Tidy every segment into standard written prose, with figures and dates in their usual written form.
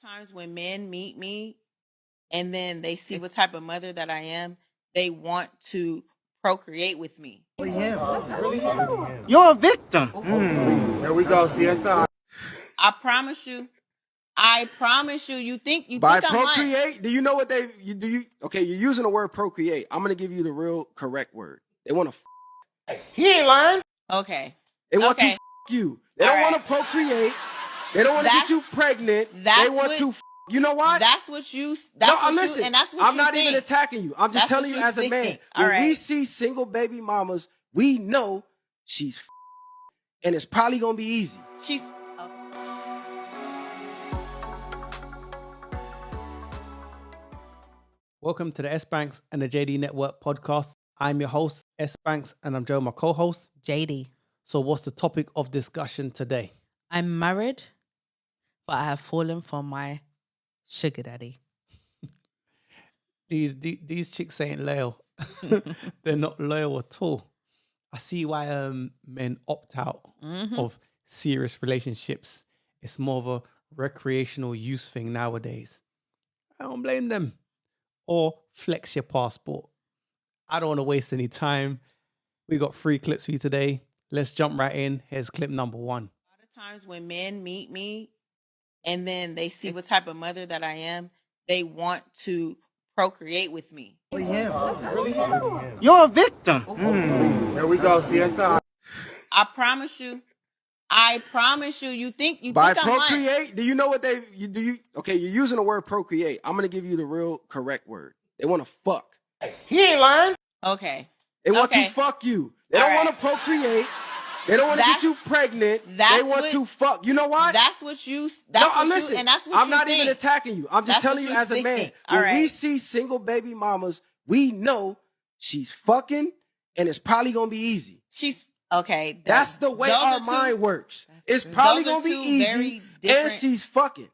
Times when men meet me and then they see what type of mother that I am, they want to procreate with me. You're a victim. Here we go, CSI. I promise you. You think By I'm lying. procreate, do you know what okay, you're using the word procreate. I'm gonna give you the real correct word. They want to He ain't lying. Okay. They want Okay. to you. They don't want to procreate. They don't want to get you pregnant. They want to you know what? That's what you and that's what I'm you not think. even attacking you. I'm just That's telling what you you as a man. thinking. When we see single baby mamas, we know she's and it's probably gonna be easy. She's Welcome to the S.Banks&JD Network podcast. I'm your host, S.Banks, and I'm Joe, my co-host, JD. So what's the topic of discussion today? I'm married, but I have fallen for my sugar daddy. These chicks ain't loyal. They're not loyal at all. I see why men opt out of serious relationships. It's more of a recreational use thing nowadays. I don't blame them. Or flex your passport. I don't want to waste any time. We got 3 clips for you today. Let's jump right in. Here's clip number 1. A lot of times when men meet me and then they see what type of mother that I am, they want to procreate with me. You're a victim. Here we go, CSI. I promise you. You think By I'm lying. procreate, do you know what okay, you're using the word procreate. I'm gonna give you the real correct word. They want to fuck. He ain't lying. Okay. They want to fuck you. They don't want to procreate. They don't want to get you pregnant. They want to fuck. You know what? That's what you listen, and that's what I'm you not think. even attacking you. I'm just telling you as a man. When we see single baby mamas, we know she's fucking and it's probably gonna be easy. She's okay. That's the way our mind works. It's probably gonna be easy and she's fucking.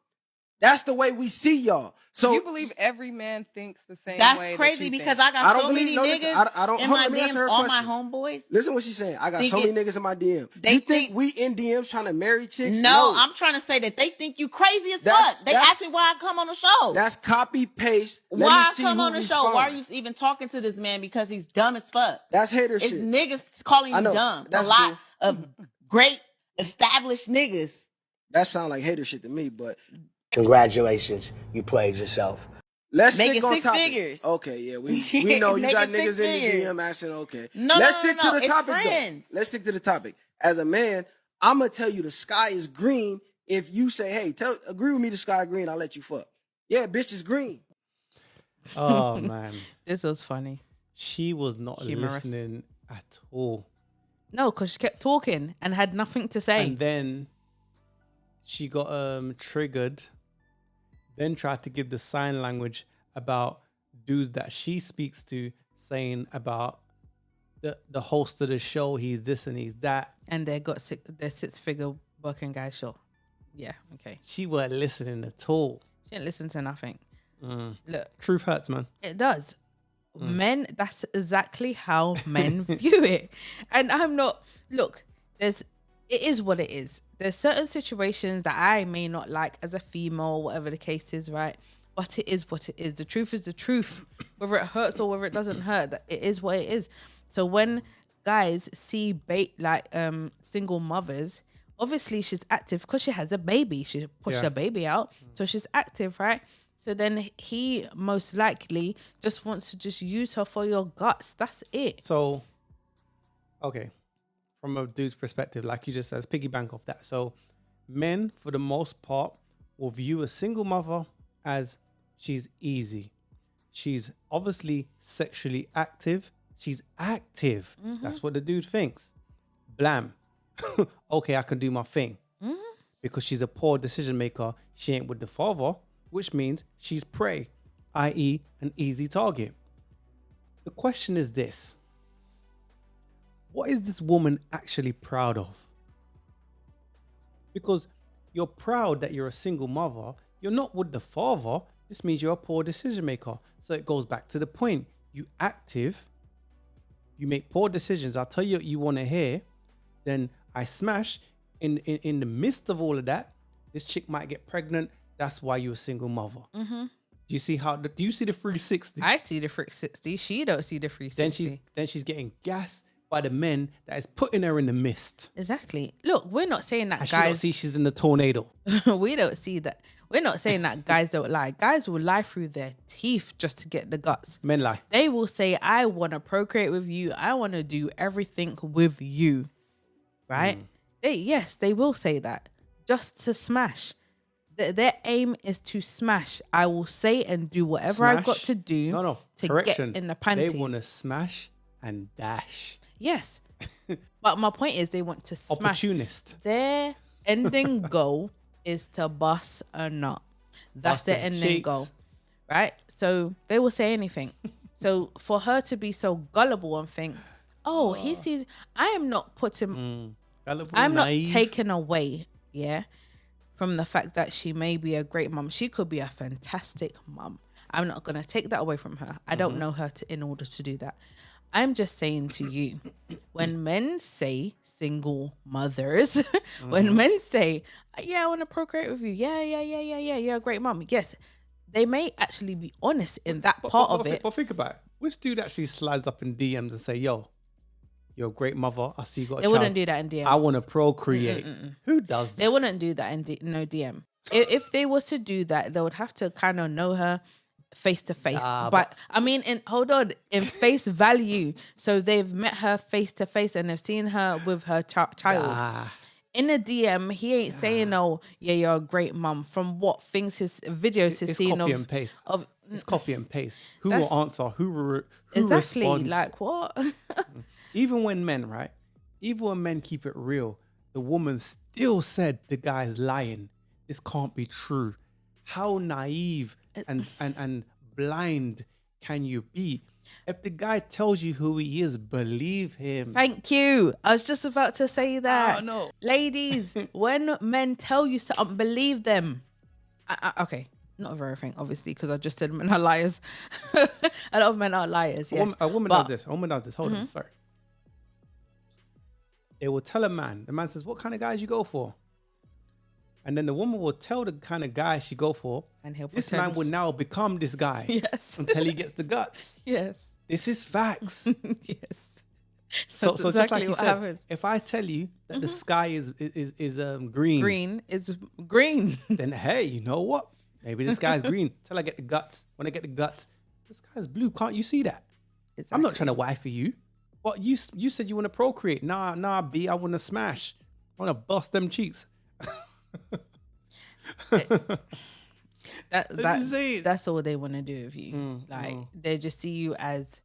That's the way we see y'all. So you believe every man thinks the same way? That's crazy because I got so many niggas in my DM, all my homeboys. Listen what she's saying. I got so many niggas in my DM. They think we in DMs trying to marry chicks? No, I'm trying to say that they think you crazy as fuck. They ask me why I come on the show. That's copy paste. Why I come on the show? Why are you even talking to this man? Because he's dumb as fuck. That's hater shit. It's niggas calling you dumb. A lot of great established niggas. That sound like hater shit to me, but congratulations, you played yourself. Let's make it on 6 topic. Figures. Okay, yeah, we know you got niggas in the DM asking. Okay, let's stick to the topic. Though. Let's stick to the topic. As a man, I'm gonna tell you the sky is green. If you say, "Hey, agree with me, the sky green," I'll let you fuck. Yeah, bitch is green. Oh man, this was funny. She was not listening at all. No, because she kept talking and had nothing to say. And then she got triggered. Then tried to give the sign language about dudes that she speaks to, saying about the host of the show, he's this and he's that. And they got their 6-figure working guy show. Yeah, okay. She weren't listening at all. She didn't listen to nothing. Look. Truth hurts, man. It does. Men, that's exactly how men view it. And I'm not, look, it is what it is. There's certain situations that I may not like as a female, whatever the case is, right? But it is what it is. The truth is the truth. Whether it hurts or whether it doesn't hurt, it is what it is. So when guys see single mothers, obviously she's active because she has a baby. She pushed her baby out. So she's active, right? So then he most likely just wants to just use her for your guts. That's it. So, okay. From a dude's perspective, like you just said, piggy bank off that. So men, for the most part, will view a single mother as she's easy. She's obviously sexually active. She's active. That's what the dude thinks. Blam. Okay, I can do my thing. Because she's a poor decision maker. She ain't with the father, which means she's prey, i.e. an easy target. The question is this. What is this woman actually proud of? Because you're proud that you're a single mother. You're not with the father. This means you're a poor decision maker. So it goes back to the point. You active. You make poor decisions. I'll tell you what you want to hear. Then I smash. In the midst of all of that, this chick might get pregnant. That's why you're a single mother. Mm-hmm. Do you see do you see the 360? I see the 360. She don't see the 360. Then she's getting gassed by the men that is putting her in the mist. Exactly. Look, we're not saying that And she don't guys. see she's in the tornado. We don't see that. We're not saying that guys don't lie. Guys will lie through their teeth just to get the guts. Men lie. They will say, I want to procreate with you. I want to do everything with you. Right? They will say that just to smash. Their aim is to smash. I will say and do whatever I've got to do to Correction. get in the panties. They want to smash and dash. Yes. But my point is they want to smash. Opportunist. Their ending goal is to bust a nut. That's their ending goal. Right? So they will say anything. So for her to be so gullible and think, oh, he sees, I am not putting, I'm naive. not taken away, from the fact that she may be a great mum. She could be a fantastic mum. I'm not going to take that away from her. I don't know her in order to do that. I'm just saying to you, when men say single mothers, when men say, yeah, I want to procreate with you. Yeah. You're a great mum. Yes, they may actually be honest in that part of it. But think about it. Which dude actually slides up in DMs and say, yo, you're a great mother. I see you got a child. They wouldn't do that in DM. I want to procreate. Who does that? They wouldn't do that in no DM. If they was to do that, they would have to kind of know her face to face. But I mean, in face value. So they've met her face to face and they've seen her with her child. In a DM, he ain't saying, "Oh, yeah, you're a great mum." From what things his videos he's seen copy and paste. It's copy and paste. Who will answer? Who exactly responds? like what? Even when men keep it real, the woman still said the guy's lying. This can't be true. How naive and blind can you be? If the guy tells you who he is, believe him. Thank you. I was just about to say that. Oh, no. Ladies, when men tell you something, believe them. Okay, not everything, obviously, because I just said men are liars. A lot of men are liars, yes. A woman does this. Hold on, sorry. They will tell a man. The man says, what kind of guys you go for? And then the woman will tell the kind of guy she go for. And he'll this man will now become this guy. Yes. Until he gets the guts. Yes. This is facts. Yes. So That's exactly just like you what said, happens. if I tell you that the sky is green. Green is green. Then hey, you know what? Maybe this guy's green. Till I get the guts. When I get the guts, this guy's blue. Can't you see that? Exactly. I'm not trying to wife for you. But you said you want to procreate. Nah, B, I want to smash. I want to bust them cheeks. That's all they want to do with you. They just see you as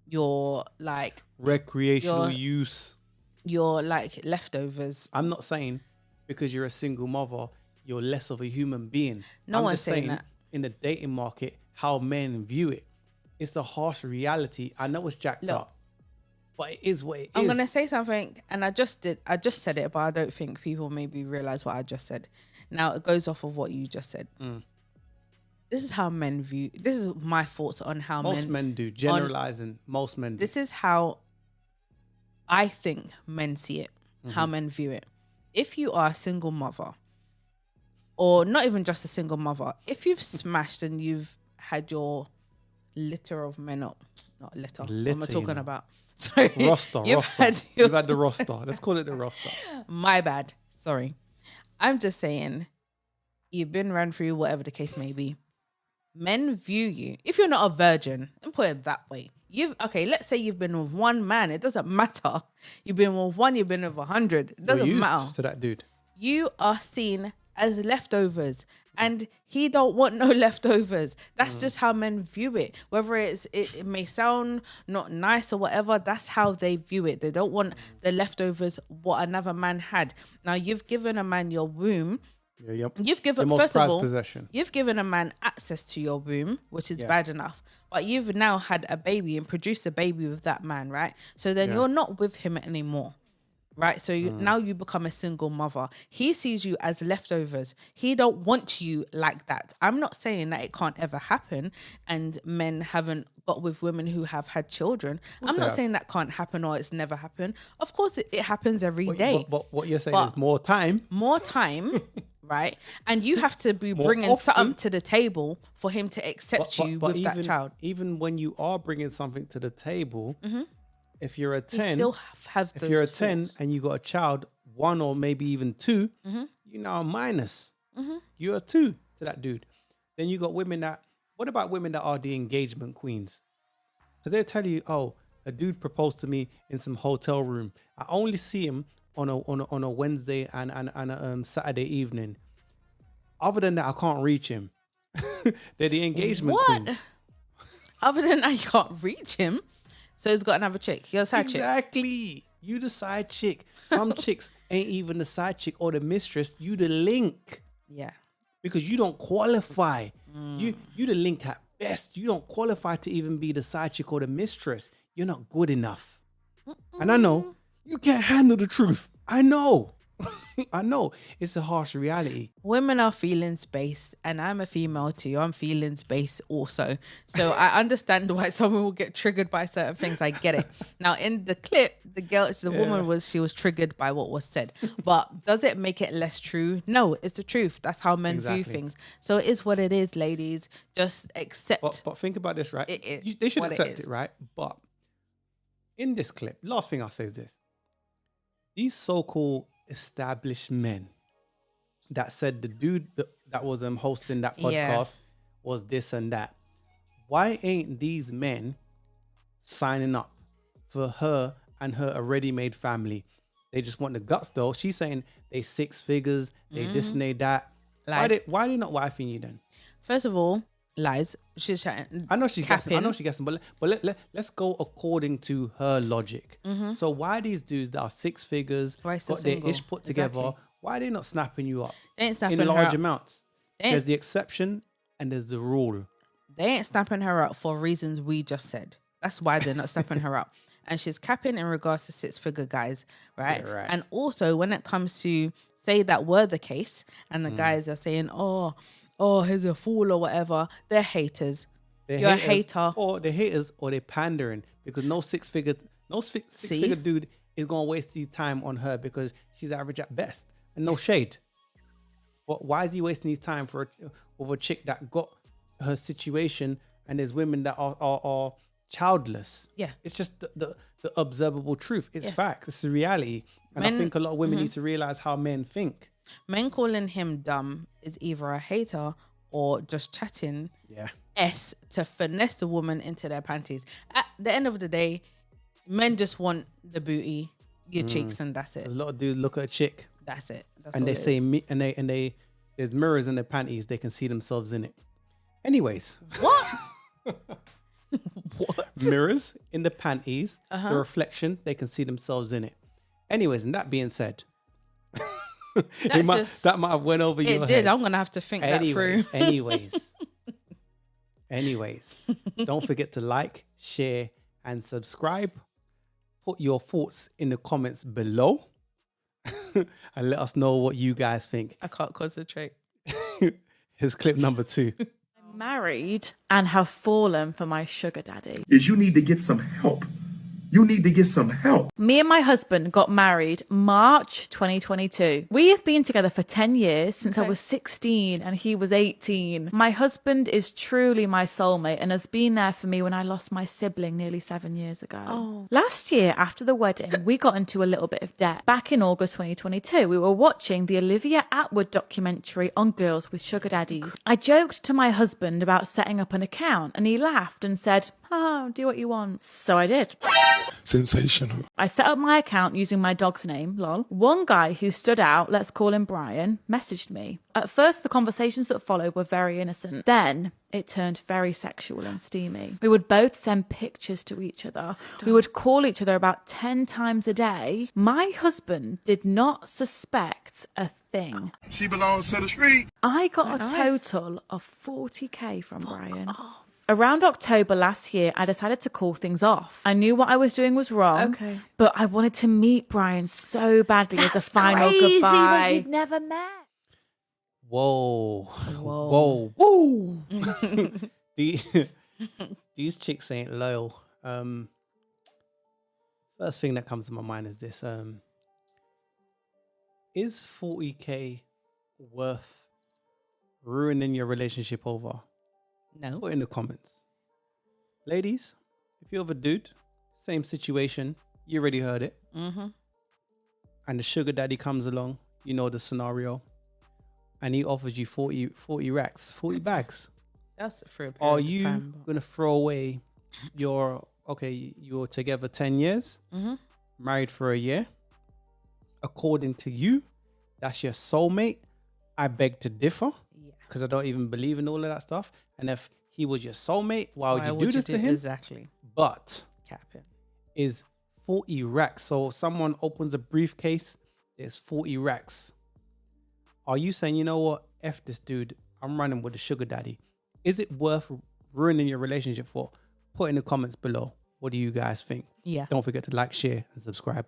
your like recreational use. Your like leftovers. I'm not saying because you're a single mother, you're less of a human being. No one's saying that. In the dating market, how men view it. It's a harsh reality. I know it's jacked up. But it is what it is. I'm gonna say something, and I just said it, but I don't think people maybe realize what I just said. Now it goes off of what you just said. This is how men view. This is my thoughts on how most men do. Generalizing, most men do. This is how I think men see it. How men view it. If you are a single mother, or not even just a single mother, if you've smashed and you've had your litter of men up, not litter. What am I talking about? Sorry. Roster. You've had the roster. Let's call it the roster. My bad. Sorry. I'm just saying, you've been run through, whatever the case may be. Men view you, if you're not a virgin, and put it that way. Let's say you've been with one man. It doesn't matter. You've been with one, you've been with 100. It doesn't matter. To that dude. You are seen as leftovers. And he don't want no leftovers. That's just how men view it. Whether it may sound not nice or whatever, that's how they view it. They don't want the leftovers what another man had. Now you've given a man your womb. Yeah, yep. You've given first of all, possession. You've given a man access to your womb, which is bad enough. But you've now had a baby and produced a baby with that man, right? So then you're not with him anymore. Right, so now you become a single mother. He sees you as leftovers. He don't want you like that. I'm not saying that it can't ever happen, and men haven't got with women who have had children. I'm not saying that can't happen or it's never happened. Of course, it happens every day. But what you're saying is more time. More time, right? And you have to be More bringing often- something to the table for him to accept you with that child. Even when you are bringing something to the table, if you're a He 10, still have if those you're a 10 faults. and you got a child, 1 or maybe even 2, you're now a minus. You're a 2 to that dude. Then you got women that, what about women that are the engagement queens? Because they'll tell you, oh, a dude proposed to me in some hotel room. I only see him on a Wednesday and a Saturday evening. Other than that, I can't reach him. They're the engagement queens. Other than that, you can't reach him. So he's got another chick. You're a side chick. Exactly. You the side chick. Some chicks ain't even the side chick or the mistress. You the link. Yeah. Because you don't qualify. You the link at best. You don't qualify to even be the side chick or the mistress. You're not good enough. And I know you can't handle the truth. I know. I know. It's a harsh reality. Women are feelings based, and I'm a female too. I'm feelings based also. So I understand why someone will get triggered by certain things. I get it. Now in the clip, the woman was triggered by what was said. But does it make it less true? No, it's the truth. That's how men view things. So it is what it is, ladies. Just accept. But think about this, right? It they should what it accept is. it, right? But in this clip, last thing I'll say is this. These so-called established men that said the dude that was hosting that podcast was this and that. Why ain't these men signing up for her and her already made family? They just want the guts though. She's saying they 6 figures, they this and they that. Why they not wifing you then? First of all, lies. She's chatting. I know she's capping. guessing, but let's go according to her logic. So why these dudes that are 6 figures, got their ish put together, why are they not snapping you up They ain't snapping in her large up. amounts? There's the exception and there's the rule. They ain't snapping her up for reasons we just said. That's why they're not snapping her up. And she's capping in regards to 6-figure guys, right? Yeah, right. And also when it comes to say that were the case and the guys are saying, oh, he's a fool or whatever, they're haters. You're a hater. Or they're haters or they're pandering because no six-figure dude is going to waste his time on her because she's average at best. And no shade. But why is he wasting his time with a chick that got her situation and there's women that are childless? Yeah. It's just the observable truth. It's facts. It's the reality. And I think a lot of women need to realize how men think. Men calling him dumb is either a hater or just chatting to finesse the woman into their panties. At the end of the day, men just want the booty, your cheeks, and that's it. A lot of dudes look at a chick. That's it. That's And all they it say is. they there's mirrors in their panties. They can see themselves in it. Anyways. What? Mirrors in the panties, the reflection, they can see themselves in it. Anyways, and that being said, that might have went over your head. It did. I'm gonna have to think that through. Anyways, don't forget to like, share, and subscribe. Put your thoughts in the comments below, and let us know what you guys think. I can't concentrate. Here's clip number 2. I'm married and have fallen for my sugar daddy. Is you need to get some help. You need to get some help. Me and my husband got married March 2022. We have been together for 10 years since I was 16 and he was 18. My husband is truly my soulmate and has been there for me when I lost my sibling nearly 7 years ago. Last year, after the wedding, we got into a little bit of debt. Back in August 2022, we were watching the Olivia Atwood documentary on girls with sugar daddies. I joked to my husband about setting up an account and he laughed and said, do what you want. So I did. Sensational. I set up my account using my dog's name, lol. One guy who stood out, let's call him Brian, messaged me. At first, the conversations that followed were very innocent. Then it turned very sexual and steamy. We would both send pictures to each other. We would call each other about 10 times a day. My husband did not suspect a thing. She belongs to the street. I got a total of 40k from Brian. Around October last year, I decided to call things off. I knew what I was doing was wrong, but I wanted to meet Brian so badly as a final goodbye. That you'd never met. Whoa. These chicks ain't loyal. First thing that comes to my mind is this. Is 40k worth ruining your relationship over? No. Put in the comments. Ladies, if you have a dude, same situation, you already heard it. Mm-hmm. And the sugar daddy comes along, you know the scenario, and he offers you 40 racks, 40 bags. That's for a period Are of you time. going to throw away you're together 10 years, married for a year? According to you, that's your soulmate. I beg to differ because I don't even believe in all of that stuff. And if he was your soulmate, why would you do this to him? Exactly. But Capping. is 40 racks. So someone opens a briefcase, there's 40 racks. Are you saying, you know what? F this dude, I'm running with the sugar daddy. Is it worth ruining your relationship for? Put in the comments below. What do you guys think? Yeah. Don't forget to like, share, and subscribe.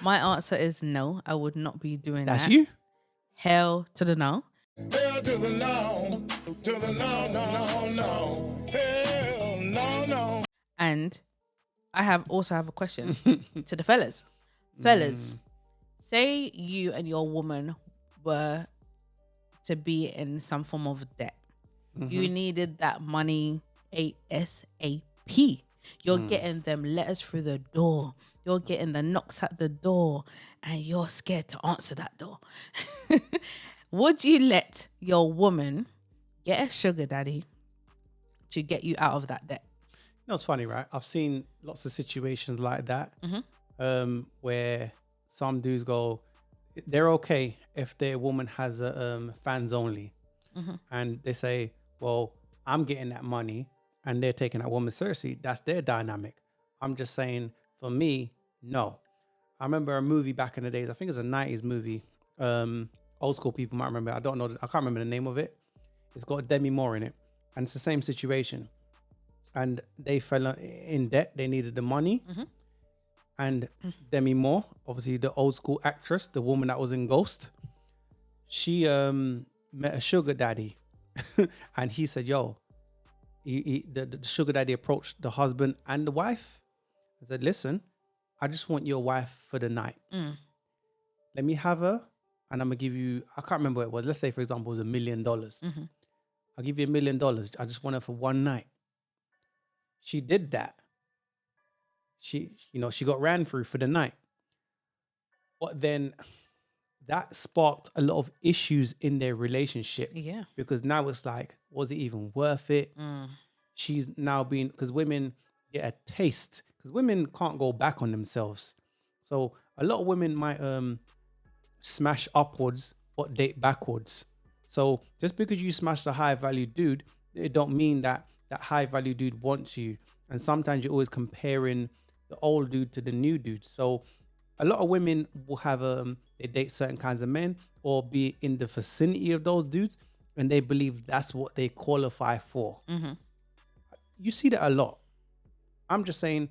My answer is no. I would not be doing that. That's you? Hell to the no. Hell to the no. To the no, no, no. Hell no, no. And I also have a question to the fellas. Fellas, say you and your woman were to be in some form of debt. You needed that money ASAP. You're getting them letters through the door. You're getting the knocks at the door, and you're scared to answer that door. Would you let your woman get a sugar daddy to get you out of that debt? You know, it's funny, right? I've seen lots of situations like that where some dudes go, they're okay if their woman has a fans only. And they say, well, I'm getting that money and they're taking that woman seriously. That's their dynamic. I'm just saying, for me, no. I remember a movie back in the days, I think it's a 90s movie. Old school people might remember. I can't remember the name of it. It's got Demi Moore in it. And it's the same situation. And they fell in debt. They needed the money. And Demi Moore, obviously the old school actress, the woman that was in Ghost, she met a sugar daddy. And he said, yo, the sugar daddy approached the husband and the wife and said, listen, I just want your wife for the night. Let me have her. And I'm going to give you, I can't remember what it was. Let's say, for example, it was $1 million. I'll give you $1 million. I just want her for one night. She did that. She got ran through for the night. But then that sparked a lot of issues in their relationship. Yeah. Because now it's like, was it even worth it? She's now because women get a taste. Because women can't go back on themselves. So a lot of women might smash upwards but date backwards. So just because you smash the high value dude, it don't mean that that high value dude wants you. And sometimes you're always comparing the old dude to the new dude. So a lot of women will have they date certain kinds of men or be in the vicinity of those dudes, and they believe that's what they qualify for. You see that a lot. I'm just saying,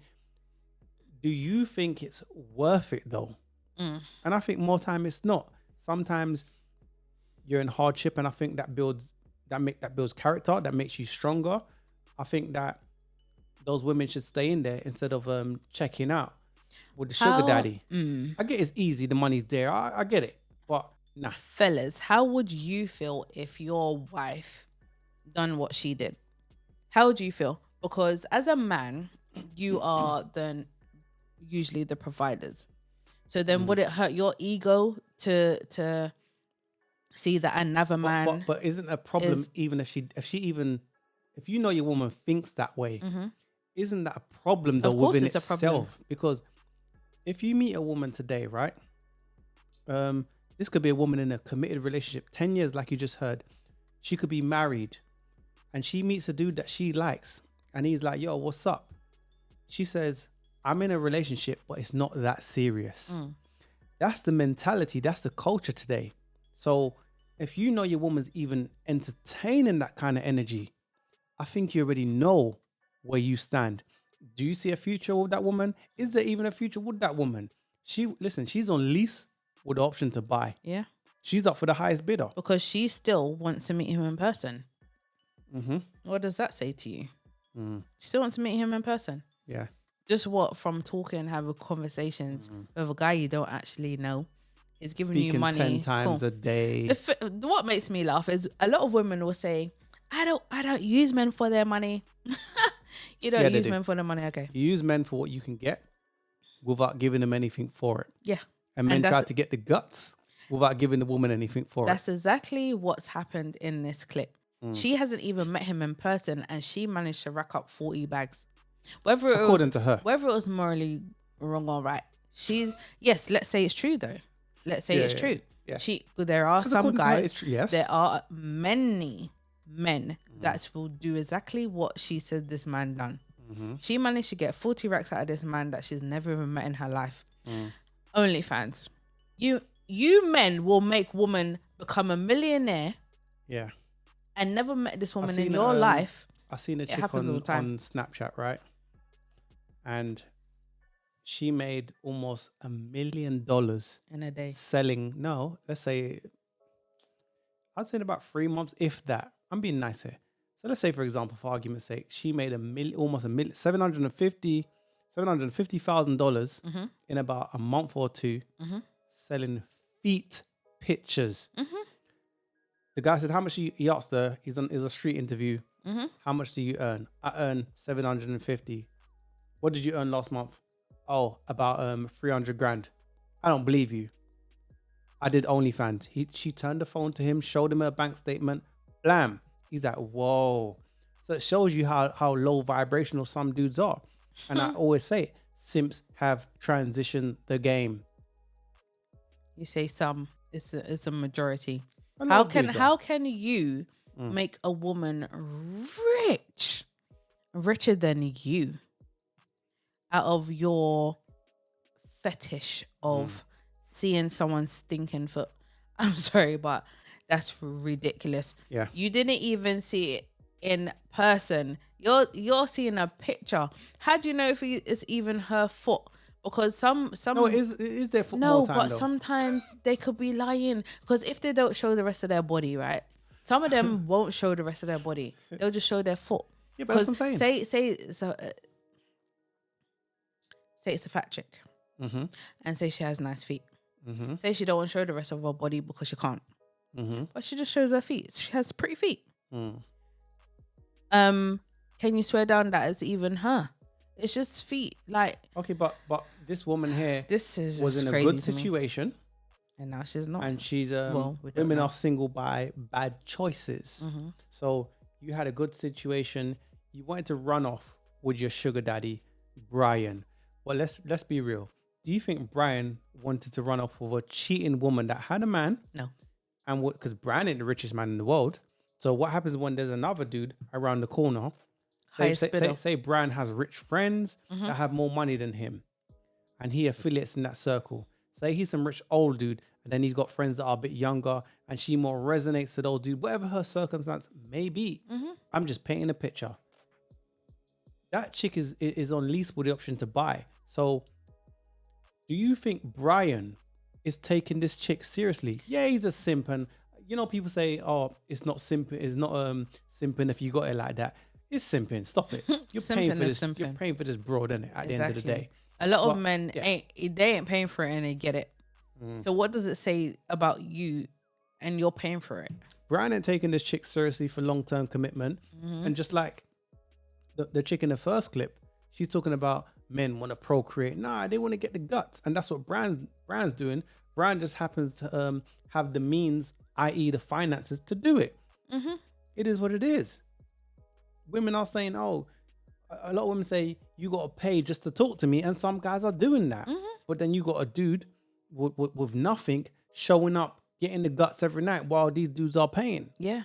do you think it's worth it though? And I think more time it's not. Sometimes you're in hardship, and I think that builds character, that makes you stronger. I think that those women should stay in there instead of checking out with the sugar daddy. I get it's easy, the money's there. I get it, but nah. Fellas, how would you feel if your wife done what she did? How would you feel? Because as a man, you are then usually the providers. So then would it hurt your ego to see that another man? But isn't a problem even if you know your woman thinks that way? Isn't that a problem though within itself? A problem. Because if you meet a woman today, right? This could be a woman in a committed relationship, 10 years, like you just heard. She could be married, and she meets a dude that she likes, and he's like, "Yo, what's up?" She says, "I'm in a relationship, but it's not that serious." That's the mentality. That's the culture today. So if you know your woman's even entertaining that kind of energy, I think you already know where you stand. Do you see a future with that woman? Is there even a future with that woman? She's on lease with the option to buy. Yeah. She's up for the highest bidder. Because she still wants to meet him in person. What does that say to you? She still wants to meet him in person. Yeah. Just from talking, having conversations with a guy you don't actually know. He's giving Speaking you money 10 times a day. What makes me laugh is a lot of women will say, I don't use men for their money. You don't use men for their money, okay. You use men for what you can get without giving them anything for it. Yeah. And men try to get the guts without giving the woman anything for it. That's exactly what's happened in this clip. She hasn't even met him in person and she managed to rack up 40 bags. According to her. Whether it was morally wrong or right. Let's say it's true though. Let's say it's true. Yeah. There are some guys, yes. there are many men that will do exactly what she said this man done. She managed to get 40 racks out of this man that she's never even met in her life. OnlyFans. You men will make woman become a millionaire. Yeah. And never met this woman in your life. I seen a chick on Snapchat, right? And she made almost $1 million in a day selling. Let's say, I'd say in about 3 months, if that. I'm being nice here. So let's say, for example, for argument's sake, she made almost $750,000 in about a month or two selling feet pictures. The guy said, how much he asked her, it was a street interview. How much do you earn? I earn 750. What did you earn last month? Oh, about 300 grand. I don't believe you. I did OnlyFans. She turned the phone to him, showed him her bank statement. Blam. He's like, whoa. So it shows you how low vibrational some dudes are. And I always say, simps have transitioned the game. You say some. It's a majority. How can you make a woman richer than you, out of your fetish of seeing someone's stinking foot? I'm sorry, but that's ridiculous. Yeah. You didn't even see it in person. You're seeing a picture. How do you know if it's even her foot? Because some no, it is their foot. No, more time, but though. sometimes they could be lying. Because if they don't show the rest of their body, right? Some of them won't show the rest of their body. They'll just show their foot. Yeah, but that's what I'm saying. Say it's a fat chick, and say she has nice feet. Say she don't want to show the rest of her body because she can't, but she just shows her feet. She has pretty feet. Can you swear down that it's even her? It's just feet. Like, okay, but this woman here, was in a good situation, and now she's not. And she's women are single by bad choices. So you had a good situation. You wanted to run off with your sugar daddy, Brian. Well, let's be real. Do you think Brian wanted to run off with a cheating woman that had a man? No. And because Brian ain't the richest man in the world. So what happens when there's another dude around the corner? Say Brian has rich friends that have more money than him, and he affiliates in that circle. Say he's some rich old dude, and then he's got friends that are a bit younger, and she more resonates to those dudes, whatever her circumstance may be. I'm just painting a picture. That chick is on lease with the option to buy. So do you think Brian is taking this chick seriously? Yeah, he's a simp, and people say, oh, it's not simping if you got it like that. It's simping. Stop it. You're paying for this. You're paying for this broad, isn't it? At the end of the day, a lot of men ain't paying for it and they get it. So what does it say about you and you're paying for it? Brian ain't taking this chick seriously for long-term commitment, and just like the chick in the first clip, she's talking about men want to procreate. Nah, they want to get the guts, and that's what Brian's doing. Brian just happens to have the means, i.e., the finances, to do it. It is what it is. Women are saying, oh, a lot of women say, you got to pay just to talk to me. And some guys are doing that. But then you got a dude with nothing showing up, getting the guts every night while these dudes are paying. Yeah.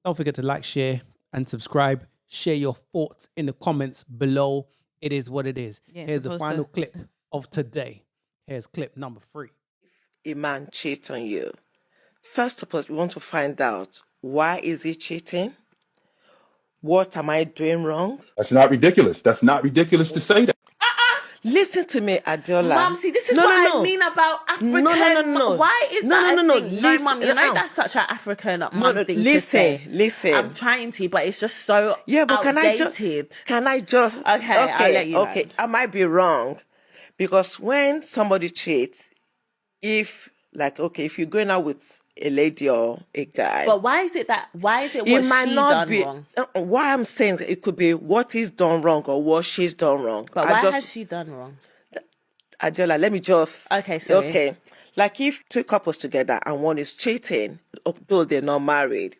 Don't forget to like, share, and subscribe. Share your thoughts in the comments below. It is what it is. Yeah, here's the final clip of today. Here's clip number 3. A man cheats on you. First of all, you want to find out, why is he cheating? What am I doing wrong? That's not ridiculous. That's not ridiculous to say that. Listen to me, Adiola. Mom, see, this is what I mean about African. No. Why is that a thing? Listen, Mom, that's such an African mom thing to say. Listen. I'm trying to, but it's just so but outdated. Can I just... Okay, I'll let you know. I might be wrong. Because when somebody cheats, if like okay, if you're going out with a lady or a guy, But why is it it what might she not done be. wrong? Why I'm saying it could be what is done wrong or what she's done wrong. But why has she done wrong? Adela, let me just. Okay, sorry. Okay. Like if two couples together and one is cheating, although they're not married,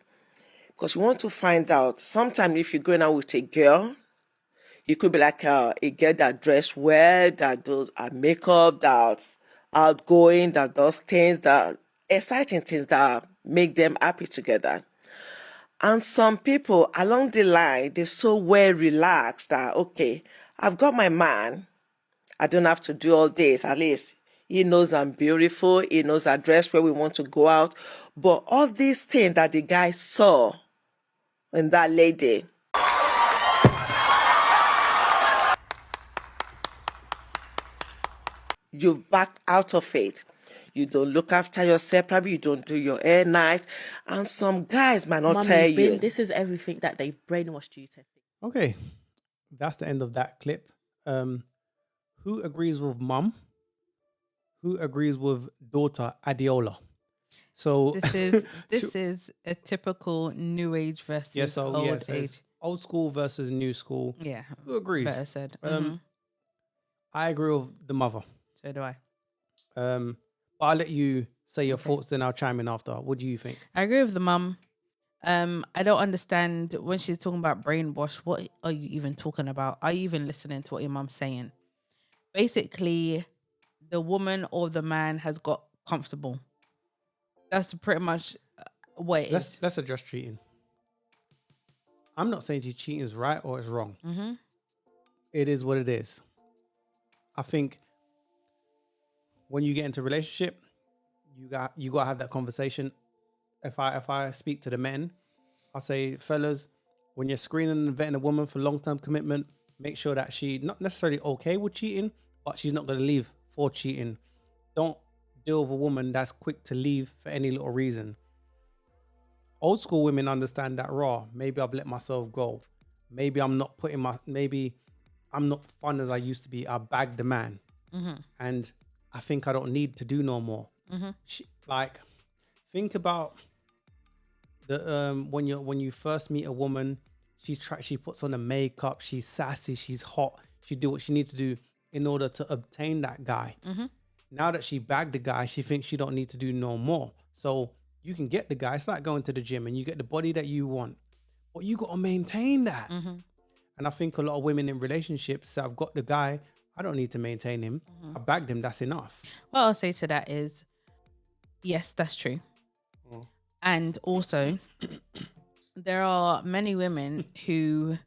because you want to find out. Sometimes if you're going out with a girl, it could be like a girl that dress well, that does makeup, that's outgoing, that does things that exciting things that make them happy together. And some people along the line, they're so well relaxed that okay, I've got my man. I don't have to do all this. At least he knows I'm beautiful. He knows I dress where we want to go out. But all these things that the guy saw in that lady, you've backed out of it. You don't look after yourself. Probably you don't do your hair nice. And some guys might not tell you. This is everything that they brainwashed you to think. Okay, that's the end of that clip. Who agrees with mum? Who agrees with daughter Adiola? So this is a typical new age versus old age. Old school versus new school. Yeah. Who agrees? Better said. I agree with the mother. So do I. But I'll let you say your thoughts, then I'll chime in after. What do you think? I agree with the mum. I don't understand when she's talking about brainwash. What are you even talking about? Are you even listening to what your mum's saying? Basically, the woman or the man has got comfortable. That's pretty much what it is. Let's address cheating. I'm not saying cheating is right or it's wrong. Mm-hmm. It is what it is. I think when you get into a relationship, you got to have that conversation. If I speak to the men, I say, fellas, when you're screening and vetting a woman for long-term commitment, make sure that she's not necessarily okay with cheating, but she's not going to leave for cheating. Don't deal with a woman that's quick to leave for any little reason. Old school women understand that raw. Maybe I've let myself go. Maybe I'm not fun as I used to be. I bagged the man. Mm-hmm. And I think I don't need to do no more. Mm-hmm. Think about the when you first meet a woman, she puts on the makeup, she's sassy, she's hot, she do what she needs to do in order to obtain that guy. Mm-hmm. Now that she bagged the guy, she thinks she don't need to do no more. So you can get the guy. It's like going to the gym and you get the body that you want, but you got to maintain that. Mm-hmm. And I think a lot of women in relationships say, I've got the guy, I don't need to maintain him. Mm-hmm. I bagged him, that's enough. What I'll say to that is, yes, that's true. And also, there are many women who,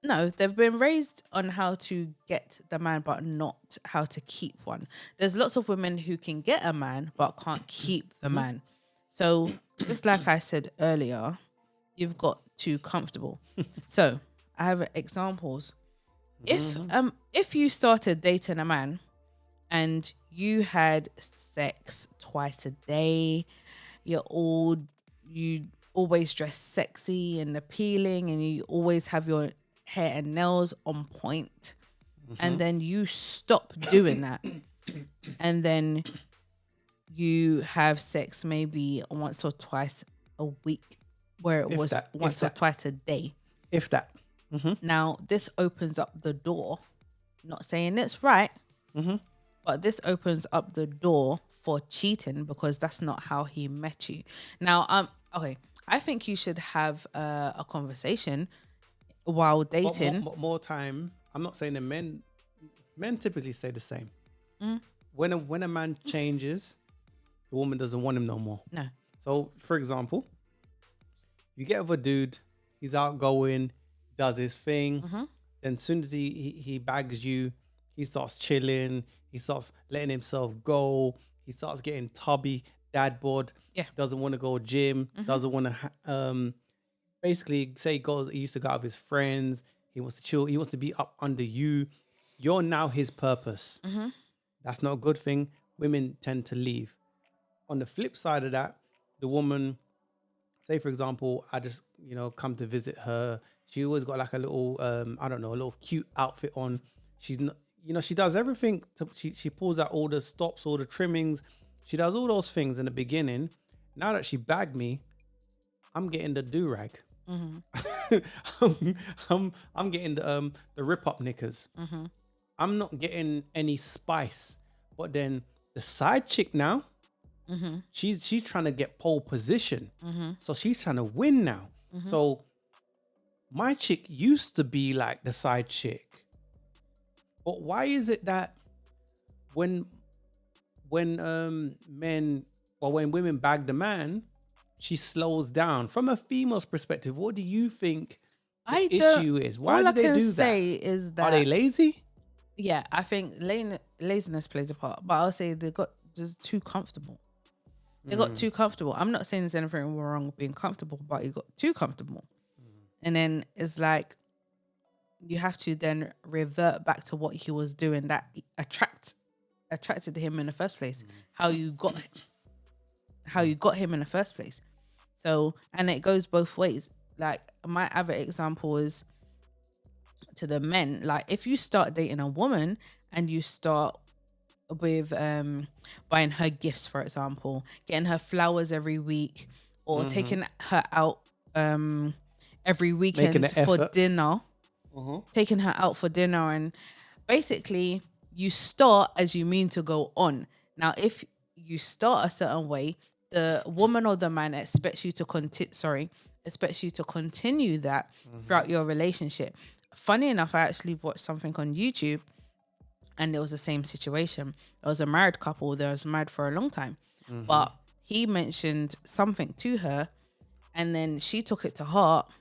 no, they've been raised on how to get the man, but not how to keep one. There's lots of women who can get a man, but can't keep the man. So just like I said earlier, you've got too comfortable. So I have examples. If you started dating a man and you had sex twice a day, you always dress sexy and appealing, and you always have your hair and nails on point, and then you stop doing that, and then you have sex maybe once or twice a week, where it was once or twice a day. If that. Now, this opens up the door. Not saying it's right, but this opens up the door for cheating, because that's not how he met you. Now, okay, I think you should have a conversation while dating. More time. I'm not saying that men typically stay the same. When a man changes, the woman doesn't want him no more. No. So, for example, you get with a dude, he's outgoing, does his thing. Then as soon as he bags you, he starts chilling, he starts letting himself go, he starts getting tubby, dad bod, doesn't want to go gym, doesn't want to basically say he used to go out with his friends, he wants to chill, he wants to be up under you. You're now his purpose. That's not a good thing. Women tend to leave. On the flip side of that, the woman, say for example, I just come to visit her. She always got like a little a little cute outfit on. She's not, she does everything. She pulls out all the stops, all the trimmings. She does all those things in the beginning. Now that she bagged me, I'm getting the do-rag. I'm getting the rip-up knickers. I'm not getting any spice. But then the side chick now, she's trying to get pole position. So she's trying to win now. So my chick used to be like the side chick. But why is it that when women bag the man, she slows down? From a female's perspective, what do you think the issue is? Why do they do that? Is that are they lazy? Yeah, I think laziness plays a part, but I'll say they got just too comfortable. They got too comfortable. I'm not saying there's anything wrong with being comfortable, but you got too comfortable. And then it's like you have to then revert back to what he was doing that attracted him in the first place. How you got him in the first place. So, and it goes both ways. Like my other example is to the men. Like if you start dating a woman and you start with buying her gifts, for example, getting her flowers every week, or taking her out every weekend for dinner, taking her out for dinner, and basically you start as you mean to go on. Now, if you start a certain way, the woman or the man expects you to continue that throughout your relationship. Funny enough, I actually watched something on YouTube, and it was the same situation. It was a married couple that was married for a long time, but he mentioned something to her, and then she took it to heart.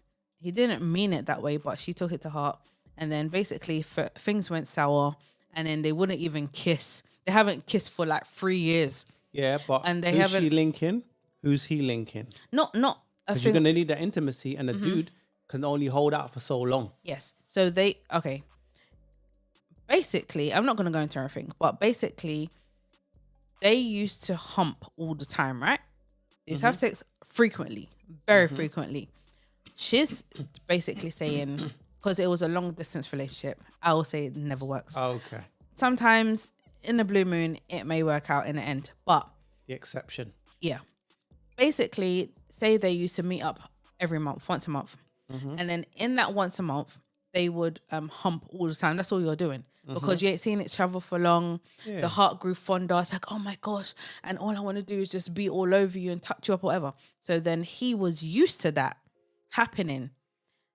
He didn't mean it that way, but she took it to heart, and then basically things went sour, and then they wouldn't even kiss. They haven't kissed for like 3 years. Yeah, but and they who's she linking? Who's he linking? Not because you're gonna need that intimacy, and the dude can only hold out for so long. Yes. So basically, I'm not going to go into everything, but basically, they used to hump all the time, right? They used to have sex frequently, very frequently. She's basically saying, because it was a long distance relationship, I will say it never works. Oh, okay. Sometimes in the blue moon, it may work out in the end, but the exception. Yeah. Basically, say they used to meet up every month, once a month. And then in that once a month, they would hump all the time. That's all you're doing. Because you ain't seen each other for long. Yeah. The heart grew fonder. It's like, oh my gosh. And all I want to do is just be all over you and touch you up or whatever. So then he was used to that happening.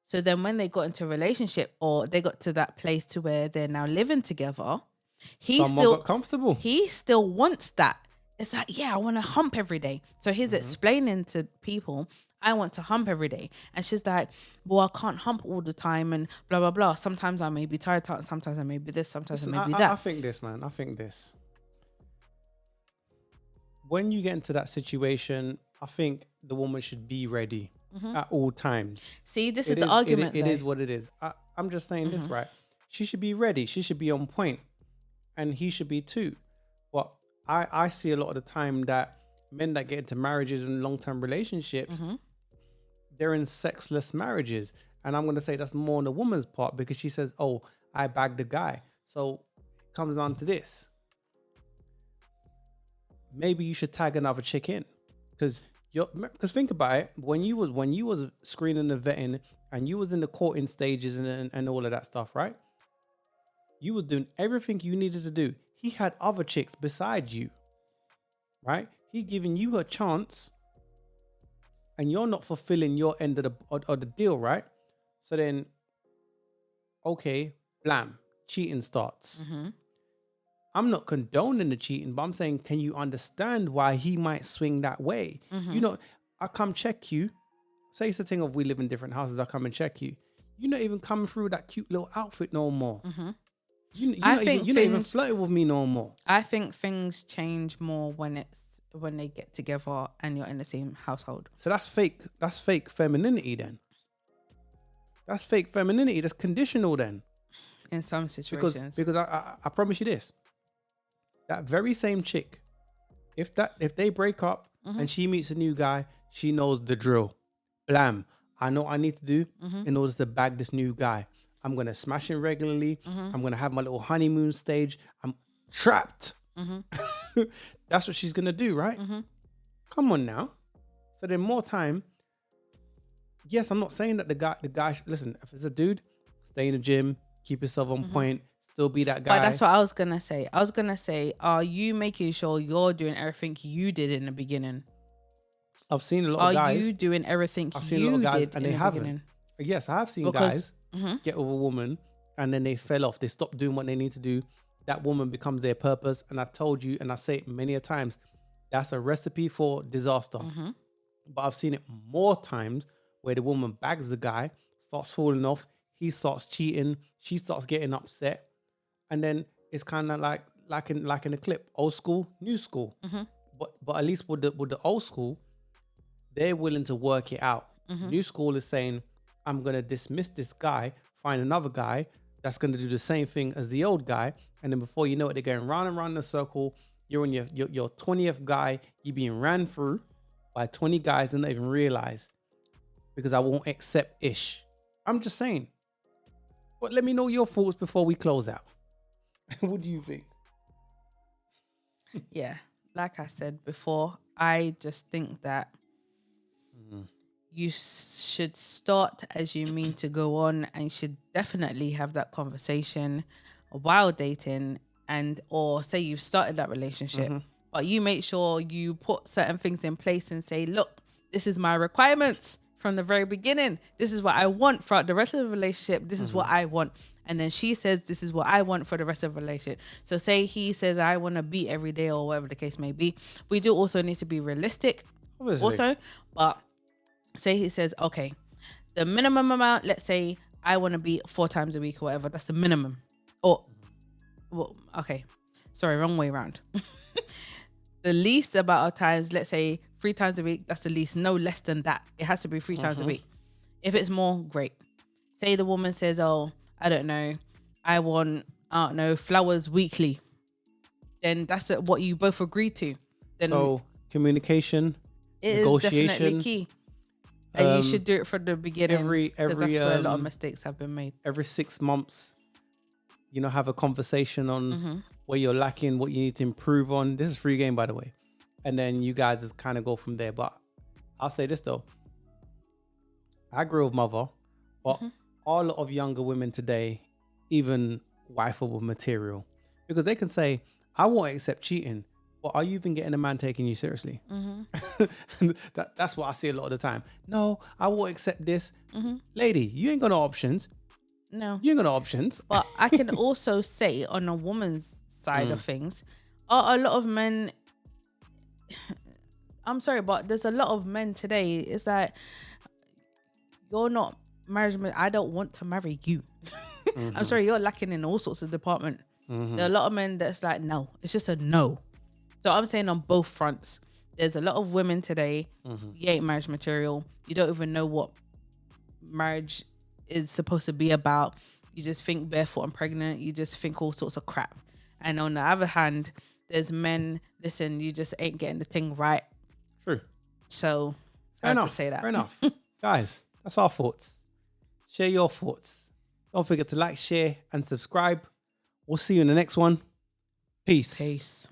So then when they got into a relationship, or they got to that place to where they're now living together, Someone got comfortable. He still wants that. It's like, yeah, I want to hump every day. So he's explaining to people, I want to hump every day. And she's like, well, I can't hump all the time and blah, blah, blah. Sometimes I may be tired, sometimes I may be this, sometimes I may be that. I think this, man. I think this. When you get into that situation, I think the woman should be ready at all times. See, this is the argument. It is what it is. I'm just saying this, right? She should be ready. She should be on point. And he should be too. But I see a lot of the time that men that get into marriages and long-term relationships, they're in sexless marriages. And I'm going to say that's more on the woman's part, because she says, oh, I bagged the guy. So it comes down to this. Maybe you should tag another chick in. Because think about it. When you was screening and vetting, and you was in the courting stages and all of that stuff, right? You was doing everything you needed to do. He had other chicks beside you, right? He giving you a chance, and you're not fulfilling your end of the deal, right? So then, okay, blam, cheating starts. I'm not condoning the cheating, but I'm saying, can you understand why he might swing that way? You know, I come check you. Say it's the thing of we live in different houses. I come and check you. You're not even coming through that cute little outfit no more. You're not even flirting with me no more. I think things change more when they get together and you're in the same household. So that's fake. That's fake femininity then. That's fake femininity. That's conditional then. In some situations. Because I promise you this. That very same chick, if they break up and she meets a new guy, she knows the drill. Blam. I know what I need to do in order to bag this new guy. I'm going to smash him regularly. I'm going to have my little honeymoon stage. I'm trapped. That's what she's gonna do, right? Come on now. So then more time. Yes, I'm not saying that the guy. Listen, if it's a dude, stay in the gym, keep yourself on point, still be that guy. But that's what I was gonna say. I was gonna say, are you making sure you're doing everything you did in the beginning? I've seen a lot of guys. Are you doing everything I've seen a lot of guys did and in they the haven't. beginning? Yes, I have seen guys get with a woman and then they fell off. They stopped doing what they need to do. That woman becomes their purpose. And I told you, and I say it many a times, that's a recipe for disaster. But I've seen it more times where the woman bags the guy, starts falling off, he starts cheating, she starts getting upset, and then it's kind of like in a clip, old school, new school. But at least with the old school, they're willing to work it out. New school is saying, I'm gonna dismiss this guy, find another guy that's gonna do the same thing as the old guy, and then before you know it, they're going round and round in a circle. You're on your 20th guy, you're being ran through by 20 guys and not even realize, because I won't accept ish. I'm just saying. But let me know your thoughts before we close out. What do you think? Yeah, like I said before, I just think that you should start as you mean to go on, and you should definitely have that conversation while dating, and or say you've started that relationship, but you make sure you put certain things in place and say, look, this is my requirements from the very beginning. This is what I want throughout the rest of the relationship. This is what I want. And then she says, this is what I want for the rest of the relationship. So say he says, I want to beat every day or whatever the case may be. We do also need to be realistic. Obviously. Also, but say he says, okay, the minimum amount, let's say I want to beat 4 times a week or whatever. That's the minimum. Or, well, okay, sorry, wrong way around. The least amount of times, let's say 3 times a week, that's the least, no less than that. It has to be 3 times a week. If it's more, great. Say the woman says, oh, I don't know, I want, flowers weekly. Then that's what you both agreed to. Then so communication, it negotiation, is definitely key. And you should do it from the beginning, because that's where a lot of mistakes have been made. Every 6 months, have a conversation on where you're lacking, what you need to improve on. This is free game, by the way. And then you guys just kind of go from there. But I'll say this though. I grew up with mother, but a lot of younger women today, even wifeable material, because they can say, I won't accept cheating. But are you even getting a man taking you seriously? That's what I see a lot of the time. No, I won't accept this. Lady, you ain't got no options. No. You ain't got no options. But I can also say on a woman's side of things, a lot of men, I'm sorry, but there's a lot of men today, it's like, you're not marriage, I don't want to marry you. I'm sorry, you're lacking in all sorts of department. There are a lot of men that's like, no, it's just a no. So I'm saying on both fronts, there's a lot of women today, you ain't marriage material. You don't even know what marriage is supposed to be about. You just think barefoot and pregnant. You just think all sorts of crap. And on the other hand, there's men, listen, you just ain't getting the thing right. True. So fair enough. To say that. Fair enough. Guys, that's our thoughts. Share your thoughts. Don't forget to like, share, and subscribe. We'll see you in the next one. Peace. Peace.